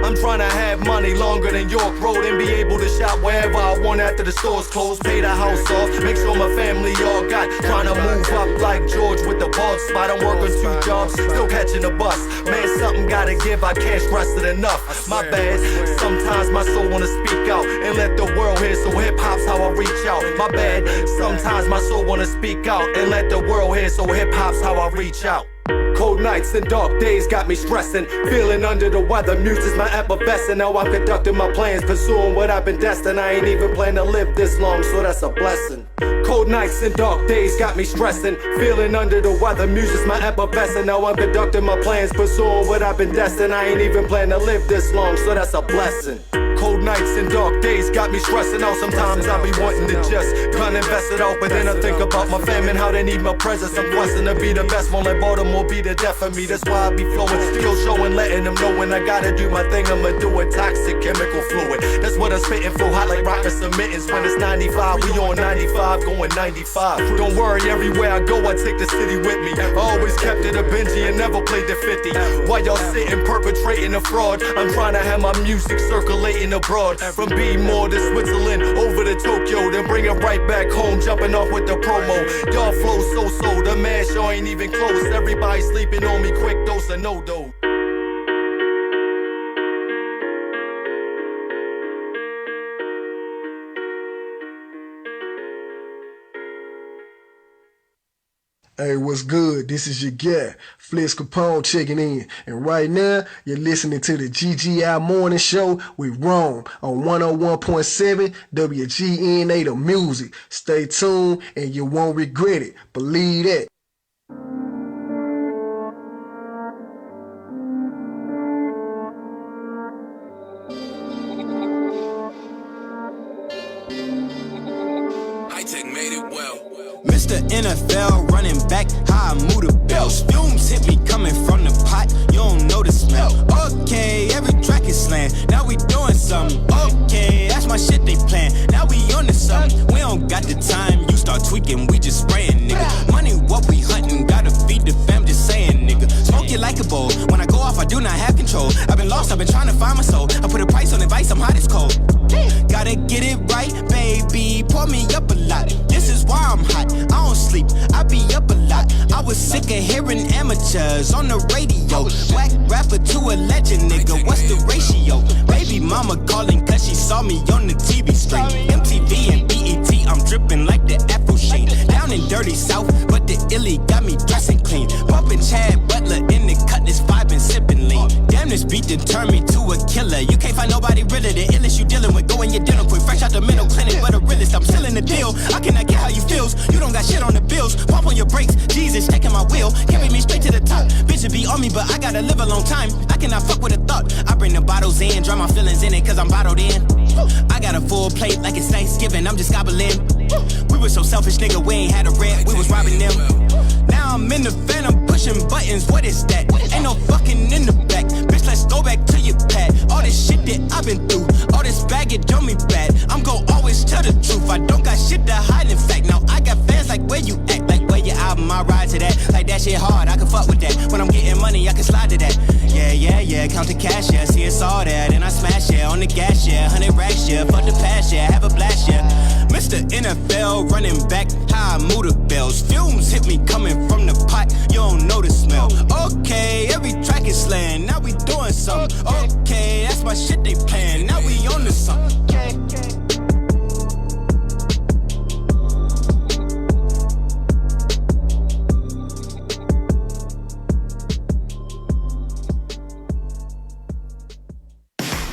I'm trying to have money longer than York Road and be able to shop wherever I want after the stores closed. Pay the house off, make sure my family all got. Trying to move up like George with the bald spot. I'm working 2 jobs, still catching the bus. Man, something gotta give, I can't stress it enough. My bad, sometimes my soul wanna speak out and let the world hear, so hip hop's how I reach out. My bad, sometimes my soul wanna speak out and let the world hear, so hip hop's how I reach out. Cold nights and dark days got me stressing. Feeling under the weather, muses my effervescent. Now I'm conducting my plans, pursuing what I've been destined. I ain't even plan to live this long, so that's a blessing. Cold nights and dark days got me stressing. Feeling under the weather, muses my effervescent. Now I'm conducting my plans, pursuing what I've been destined. I ain't even plan to live this long, so that's a blessing. Cold nights and dark days got me stressing out. Sometimes I be wanting to just gun invest it out, but then I think about my family, how they need my presence. I'm questing to be the best, won't let Baltimore be the death of me. That's why I be flowing, still showing, letting them know when I gotta do my thing, I'ma do it. Toxic chemical fluid, that's what I'm spitting for, hot like rocket submittance. When it's 95, we on 95, going 95. Don't worry, everywhere I go, I take the city with me. I always kept it a Benji and never played the 50. While y'all sitting perpetrating a fraud, I'm trying to have my music circulating abroad. From B-More to Switzerland, over to Tokyo, then bring it right back home, jumping off with the promo. Y'all flow so, the mash y'all ain't even close. Everybody sleeping on me, quick dose of no-do. Hey, what's good? This is your guy, Flexx Kapone, checking in. And right now, you're listening to the GGI Morning Show with Rome on 101.7 WGNA, the music. Stay tuned and you won't regret it. Believe that. Mr. NFL running back, how I move the bells. Fumes hit me coming from the pot, you don't know the smell. Okay, every track is slang, now we doing something. Okay, that's my shit they plan, now we on to something. We don't got the time, you start tweaking, we just spraying, nigga. Money what we hunting, gotta feed the fam, just saying, nigga. Smoke it like a bowl, when I go off I do not have control. I've been lost, I've been trying to find my soul. I put a price on advice, I'm hot as cold. Gotta get it right, baby, pour me up a lot. This is why I'm hot, I don't sleep, I be up a lot. I was sick of hearing amateurs on the radio. Whack rapper to a legend, nigga, what's the ratio? Baby mama calling cause she saw me on the TV screen. MTV and BET, I'm dripping like the Afro Sheen. Down in dirty South, but the illy got me dressing clean. Bumping Chad Butler in the cut, this vibe and sipping lean. Damn, this beat done turned me to a killer. You can't find nobody realer. The illest you dealing with, go in your dinner quick. Fresh out the mental clinic, but a realist. I'm still in the deal. I cannot get how you feels. You don't got shit on the bills. Pump on your brakes. Jesus, taking my wheel. Carry me straight to the top. Bitch, be on me, but I gotta live a long time. I cannot fuck with a thought. I bring the bottles in, dry my feelings in it, cause I'm bottled in. I got a full plate like it's Thanksgiving. I'm just gobbling. We were so selfish, nigga. We ain't had a rent. We was robbing them. Now I'm in the phantom, pushing buttons. What is that? Ain't no fucking in the back. Bitch, let's go back to your pad. All this shit that I've been through, all this baggage on me bad. I'm gon' always tell the truth. I don't got shit to hide. In fact, now I got fans like where you act, like where your album. I ride to that, like that shit hard. I can fuck with that. When I'm getting money, I can slide to that. Yeah, count the cash, yeah. See it's all that, and I smash yeah on the gas, yeah. 100 racks, yeah. Fuck the past, yeah. Have a blast, yeah. Mr. NFL running back, how I move the bells. Fumes hit me coming from the pot, you don't know the smell. Okay, every track is slaying, now we doing something. Okay, that's my shit they playing, now we on to something.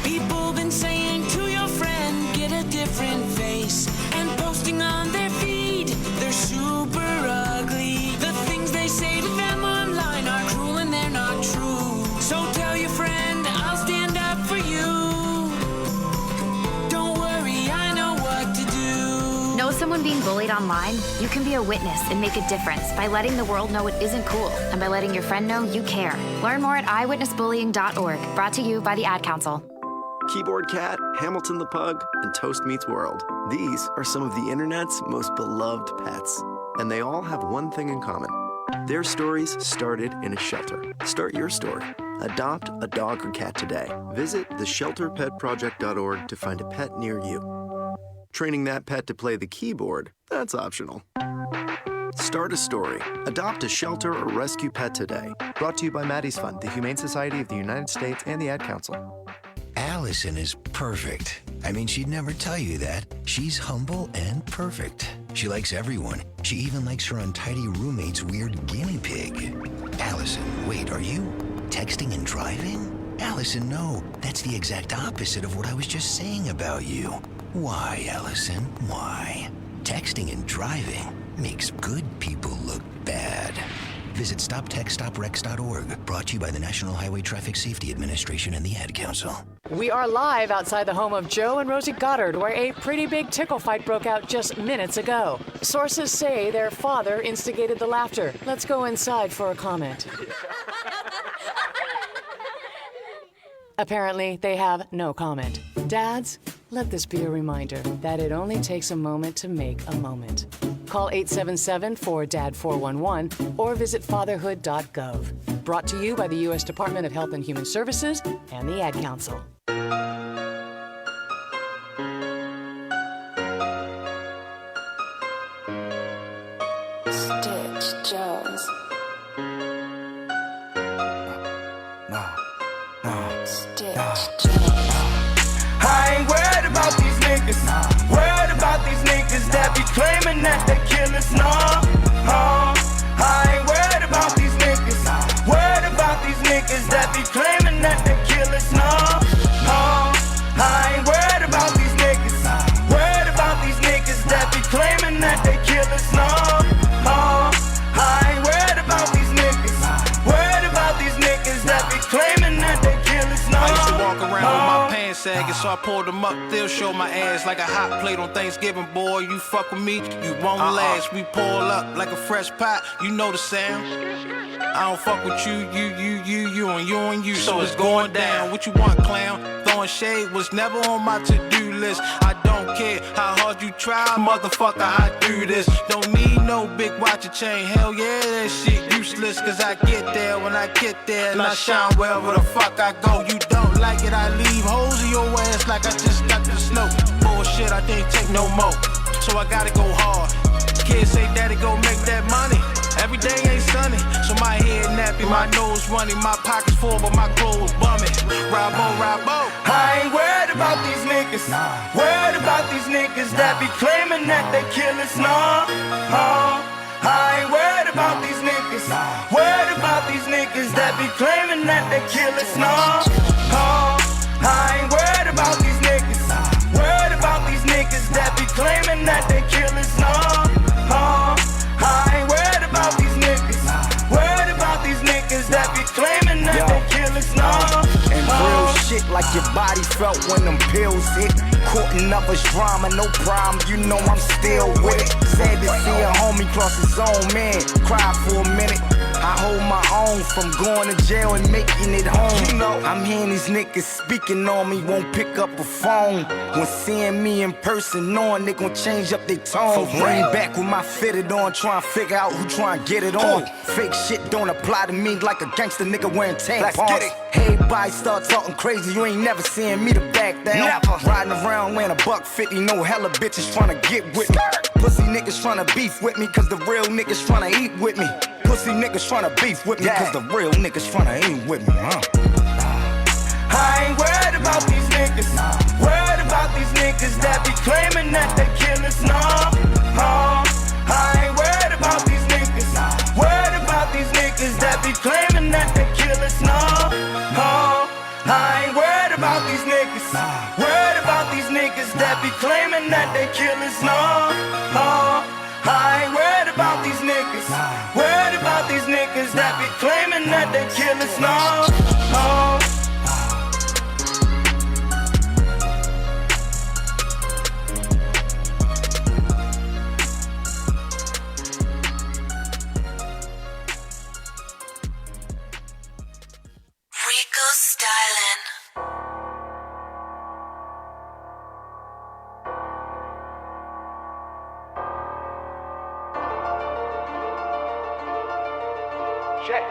People been saying to your friend, get a different face, and posting on their feed, they're super ugly. The things they say to them online are cruel and they're not true. So tell your friend, I'll stand up for you. Don't worry, I know what to do. Know someone being bullied online? You can be a witness and make a difference by letting the world know it isn't cool and by letting your friend know you care. Learn more at eyewitnessbullying.org. Brought to you by the Ad Council. Keyboard Cat, Hamilton the Pug, and Toast Meets World. These are some of the internet's most beloved pets, and they all have one thing in common. Their stories started in a shelter. Start your story. Adopt a dog or cat today. Visit theshelterpetproject.org to find a pet near you. Training that pet to play the keyboard, that's optional. Start a story. Adopt a shelter or rescue pet today. Brought to you by Maddie's Fund, the Humane Society of the United States, and the Ad Council. Allison is perfect. I mean, she'd never tell you that. She's humble and perfect. She likes everyone. She even likes her untidy roommate's weird guinea pig. Allison, wait, are you texting and driving? Allison, no. That's the exact opposite of what I was just saying about you. Why, Allison? Why? Texting and driving makes good people look bad. Visit StopTextStopWrecks.org. Brought to you by the National Highway Traffic Safety Administration and the Ad Council. We are live outside the home of Joe and Rosie Goddard, where a pretty big tickle fight broke out just minutes ago. Sources say their father instigated the laughter. Let's go inside for a comment. Apparently, they have no comment. Dads, let this be a reminder that it only takes a moment to make a moment. Call 877-4DAD-411 or visit fatherhood.gov. Brought to you by the U.S. Department of Health and Human Services and the Ad Council. Stitch Jones. Stitch Jones. I ain't worried about these niggas. Worried about these niggas that be claiming that they killers. No, I ain't worried about these niggas. Worried about these niggas that be claiming that they killers. No, I ain't worried about these niggas. Worried about these niggas that be claiming that they killers. No, I ain't worried about these niggas. Worried about these niggas that be claiming that they killers. No, I used to walk around with my pants sagging, so I pulled them up, they'll show my ass like a hot plate on Thanksgiving, boy. You fuck with me, you won't last. We pull up like a fresh pot, you know the sound. I don't fuck with you, and you, so it's going down. What you want, clown? Throwing shade was never on my to-do list. I don't care how hard you try, motherfucker, I do this. Don't need no big watch or chain, hell yeah, that shit useless. Cause I get there when I get there, and I shine wherever the fuck I go. You don't like it, I leave holes in your ass like I just got the snow. Bullshit, I can't take no more, so I gotta go hard. kids say daddy go make that money. Every day ain't sunny, so my head nappy, my nose running, my pockets full, but my clothes bumming. Rabo. I ain't worried about these niggas. Worried about these niggas that be claiming that they killers. Nah, I ain't worried about these niggas. Worried about these niggas that be claiming that they killers. Nah, I ain't worried about these niggas. Worried about these niggas that be claiming that they killers. Nah, I ain't worried about these niggas. Worried about these niggas that be claiming that they killers. Nah, and real shit like your body felt when them pills hit. Caught another drama, no problem, you know I'm still with it. Sad to see a homie cross his own man, cry for a minute. I hold my own from going to jail and making it home. You know, I'm hearing these niggas speaking on me, won't pick up a phone. When seeing me in person, knowing they gon' change up their tone. Bring back with my fitted on, trying to figure out who trying to get it on. Fake shit don't apply to me like a gangster nigga wearing tampons. Everybody start talking crazy, you ain't never seeing me to back down. Never. Riding around wearing $150, no hella bitches trying to get with me. Pussy niggas trying to beef with me, cause the real niggas trying to eat with me. Pussy niggas tryna beef with me, cause the real niggas tryna eat with me, I ain't worried about these niggas. Worried about these niggas that be claiming that they killers. Nah, I ain't worried about these niggas. Worried about these niggas that be claiming that they killers. Nah, I ain't worried about these niggas. Worried about these niggas that be claiming that they killers. Nah, I ain't worried about these niggas. Worried about these niggas that be claiming that they killers. No. Rico stylin'. Check.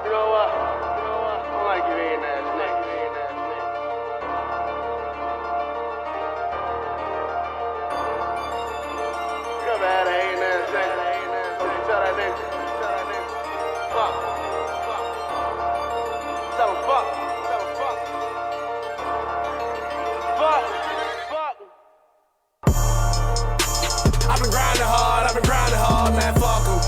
You know what? I don't like you eating ass niggas. You ever had a hating ass nigga? So you tell that nigga. Fuck. Tell him fuck. I've been grinding hard, man, fuck em.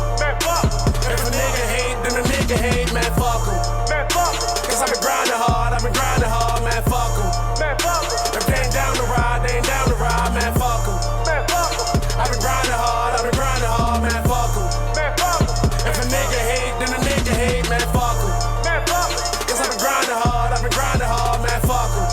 If a nigga hate, then a nigga hate, man, fuck em. Cause I've been grinding hard, man, fuck em. If they ain't down to ride, they ain't down to ride, man, fuck em. I've been grinding hard, man, fuck em. If a nigga hate, then a nigga hate, man, fuck em. Cause I've been grinding hard, man, fuck em.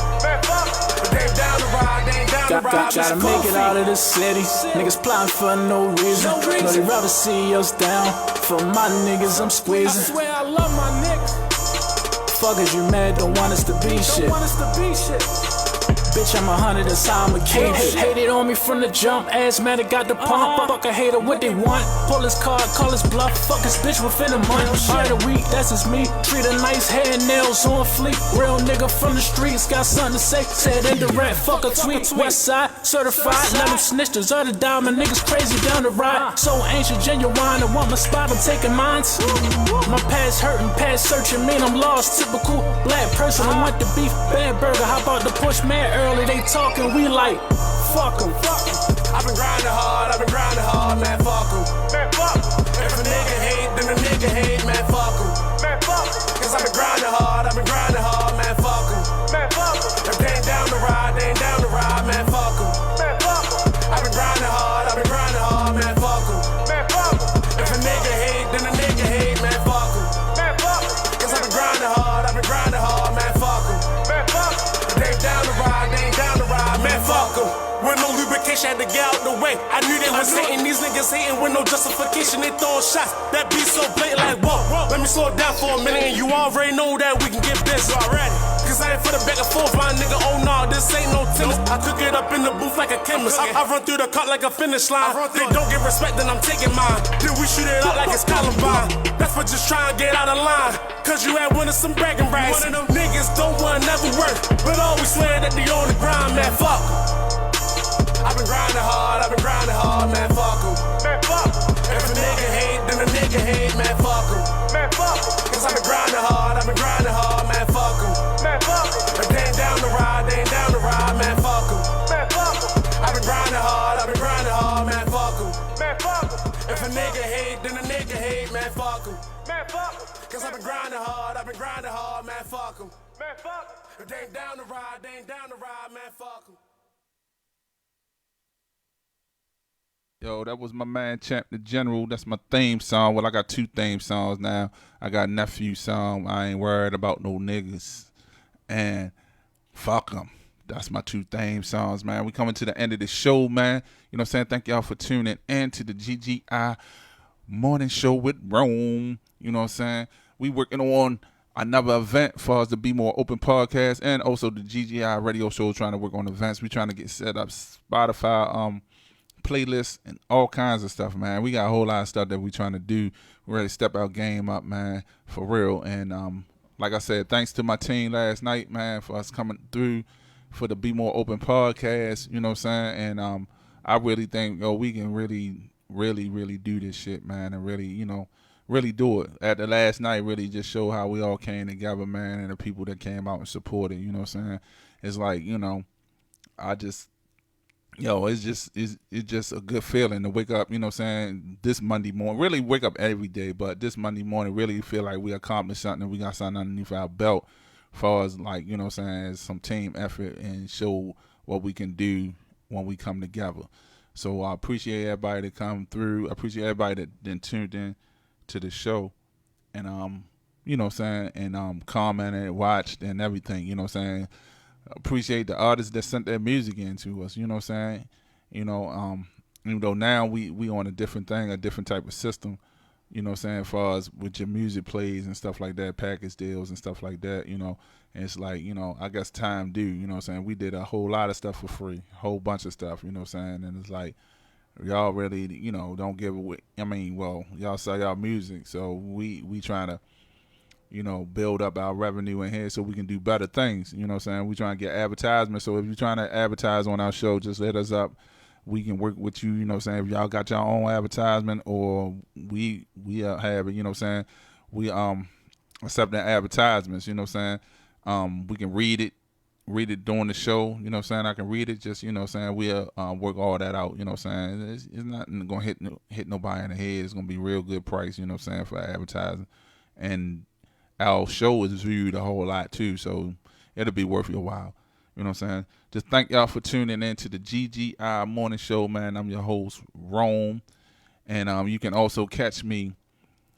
If they ain't down to ride, they ain't down to ride. Try to make it out of the city. Niggas plotting for no reason. Know they rather see us down. For my niggas, I'm squeezing. I swear I love my niggas. Fuckers, you mad, don't want us to be shit. Bitch, I'm 100, that's how I'ma keep it. Hated on me from the jump, ass man, it got the pump. Fuck a hater, what they want. Pull his card, call his bluff. Fuck his bitch within a month. All the week, that's just me. Treat a nice hair and nails on fleek. Real nigga from the streets, got something to say. Said indirect, fuck a tweet. West side, certified. Let them snitch, deserve a diamond. Niggas crazy down the ride. So ancient, genuine, I want my spot, I'm taking mines. My past hurting, past searching, mean I'm lost. Typical black person, I want the beef. Bad burger, how about the push man early? They talking, we like, fuck em. I've been grinding hard, man, fuck em. If a nigga hate, then a nigga hate, man, fuck em. Cause I've been grinding hard, man, fuck em. If they ain't down to ride, they ain't down to ride, man, fuck em. I've been grinding hard, man, fuck em. If a nigga hate, then a nigga hate, man, fuck em. Cause I've been grinding hard, man, fuck em. If they ain't down to ride, they ain't down to ride, man, fuck em. With no lubrication, had to get out the way. I knew they was hating, these niggas hating with no justification. They throwing shots, that beat so blatant like whoa. Let me slow it down for a minute, and you already know that we can get busy already. Cause I ain't for the back and forth, my nigga, oh no, this ain't no tennis. I cook it up in the booth like a chemist. I run through the cut like a finish line. They don't get respect, then I'm taking mine. Then we shoot it out like it's Columbine. That's for just trying to get out of line. Cause you had one of some bragging rights. One of them niggas don't want never work, but always swear that they on the grind, man, fuck. I've been grinding hate, man, fuck 'em. Cause I've been grinding hard, man, fuck 'em. If they ain't down to ride, they ain't down to ride, man, fuck 'em. I've been grinding hard, man, fuck 'em. If a nigga hate, then a nigga hate, man, fuck 'em. Cause I've been grinding hard, man, fuck 'em. If they ain't down to ride, they ain't down to ride, man, fuck 'em. Yo, that was my man Champ the General. That's my theme song. Well, I got 2 theme songs now. I got Nephew song, I Ain't Worried About No Niggas, and Fuck 'Em. That's my 2 theme songs, man. We coming to the end of the show, man. You know what I'm saying? Thank y'all for tuning in to the GGI Morning Show with Rome. You know what I'm saying? We working on another event for us to Be More Open podcast, and also the GGI radio show trying to work on events. We trying to get set up Spotify playlists and all kinds of stuff, man. We got a whole lot of stuff that we trying to do. We're ready to step our game up, man, for real. And like I said, thanks to my team last night, man, for us coming through for the Be More Open podcast. You know what I'm saying? And I really think, we can really do this shit, man, and really do it. At the last night, really just show how we all came together, man, and the people that came out and supported. You know what I'm saying? It's like, it's just a good feeling to wake up, you know what I'm saying, this Monday morning. Really wake up every day, but this Monday morning really feel like we accomplished something. We got something underneath our belt as far as, like, you know what I'm saying, some team effort and show what we can do when we come together. So I appreciate everybody that come through. I appreciate everybody that then tuned in to the show and, you know what I'm saying, and commented, watched and everything, you know what I'm saying. Appreciate the artists that sent their music in to us, you know what I'm saying? Even though now we on a different thing, a different type of system, you know what I'm saying, as far as with your music plays and stuff like that, package deals and stuff like that, and it's like, I guess time due, you know what I'm saying? We did a whole lot of stuff for free, a whole bunch of stuff, you know what I'm saying? And it's like, y'all really, don't give away, y'all sell y'all music, so we trying to, build up our revenue in here so we can do better things. You know what I'm saying? We trying to get advertisements. So if you're trying to advertise on our show, just hit us up. We can work with you, you know what I'm saying? If y'all got your own advertisement or we have it, you know what I'm saying? We accept the advertisements, you know what I'm saying? We can read it during the show, you know what I'm saying? I can read it, just, you know what I'm saying? We'll work all that out, you know what I'm saying? It's not going to hit nobody in the head. It's going to be real good price, you know what I'm saying, for advertising. And our show is viewed a whole lot too, so it'll be worth your while. You know what I'm saying? Just thank y'all for tuning in to the GGI Morning Show, man. I'm your host, Rome. And you can also catch me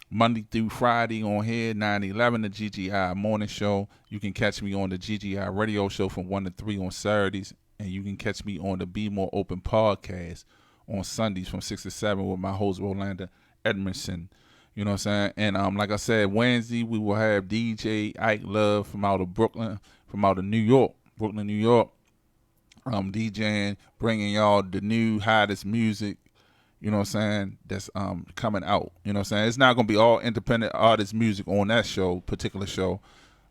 Monday through Friday on here, 9-11, the GGI Morning Show. You can catch me on the GGI Radio Show from 1 to 3 on Saturdays. And you can catch me on the Be More Open podcast on Sundays from 6 to 7 with my host, Rolanda Edmondson. You know what I'm saying? And like I said, Wednesday we will have DJ Ike Love from out of Brooklyn, from out of New York, Brooklyn, New York, DJing, bringing y'all the new hottest music, you know what I'm saying, that's coming out. You know what I'm saying? It's not going to be all independent artist music on that particular show.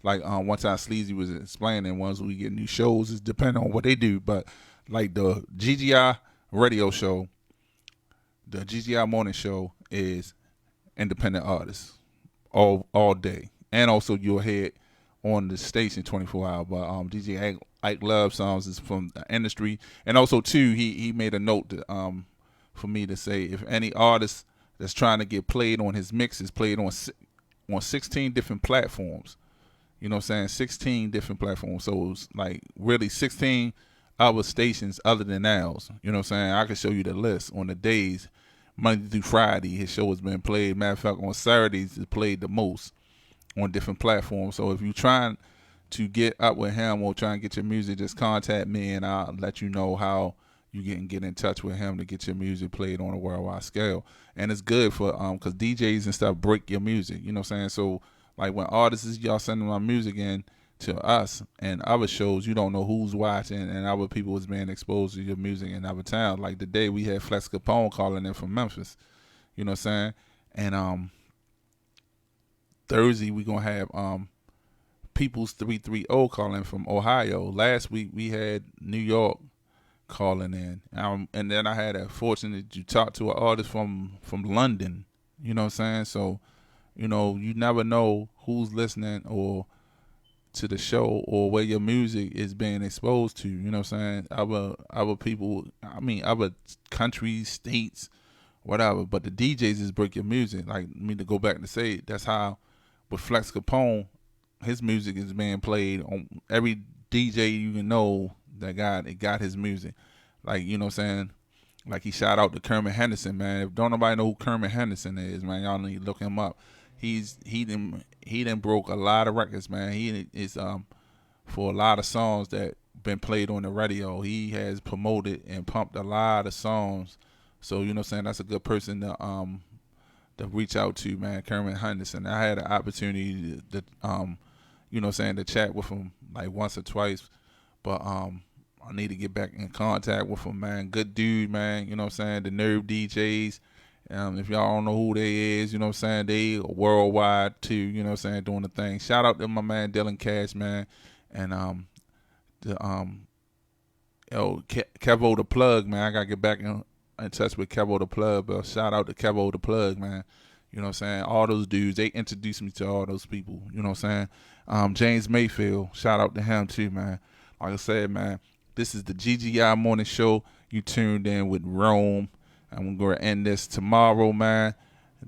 Like one time Sleazy was explaining, once we get new shows, it's depending on what they do. But like the GGI radio show, the GGI morning show is independent artists all day, and also you'll hear it on the station 24 hours. But DJ Ike Love songs is from the industry, and also too he made a note to, for me to say, if any artist that's trying to get played on his mix is played on 16 different platforms. You know what I'm saying? 16 different platforms. So it's like really 16 other stations other than ours. You know what I'm saying? I can show you the list on the days. Monday through Friday, his show has been played. Matter of fact, on Saturdays, it's played the most on different platforms. So if you're trying to get up with him or trying to get your music, just contact me and I'll let you know how you can get in touch with him to get your music played on a worldwide scale. And it's good for because DJs and stuff break your music. You know what I'm saying? So like when artists, y'all sending my music in to us and other shows, you don't know who's watching, and other people is being exposed to your music in other towns. Like today we had Flexx Kapone calling in from Memphis. You know what I'm saying? And Thursday we gonna have People's 330 calling from Ohio. Last week we had New York calling in. And then I had a fortunate to talk to an artist from London. You know what I'm saying? So, you know, you never know who's listening or to the show or where your music is being exposed to. You know what I'm saying? Other people, I mean, other countries, states, whatever. But the DJs is break your music. Like, me to go back and say, that's how with Flexx Kapone, his music is being played on every DJ you can know that got his music. Like, you know what I'm saying? Like, he shout out to Kermit Henderson, man. If don't nobody know who Kermit Henderson is, man, y'all need to look him up. He done broke a lot of records, man. He is for a lot of songs that been played on the radio. He has promoted and pumped a lot of songs. So, you know what I'm saying, that's a good person to reach out to, man, Kermit Henderson. I had an opportunity to you know what I'm saying, to chat with him like once or twice. But I need to get back in contact with him, man. Good dude, man. You know what I'm saying? The Nerve DJs. If y'all don't know who they is, you know what I'm saying? They are worldwide too, you know what I'm saying, doing the thing. Shout out to my man Dylan Cash, man. And Kevo the Plug, man. I gotta get back in touch with Kevo the Plug, but shout out to Kevo the Plug, man. You know what I'm saying? All those dudes, they introduced me to all those people, you know what I'm saying? James Mayfield, shout out to him too, man. Like I said, man, this is the GGI Morning Show. You tuned in with Rome. I'm going to end this tomorrow, man.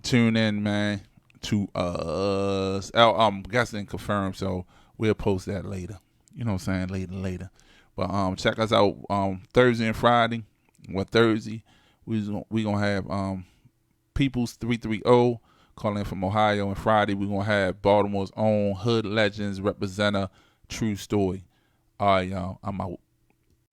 Tune in, man, to us. Guessing confirmed, so we'll post that later. You know what I'm saying? Later. But check us out Thursday and Friday. Well, Thursday, we going to have Peoples 330 calling from Ohio. And Friday, we're going to have Baltimore's own Hood Legends representative, True Story. All right, y'all. I'm out.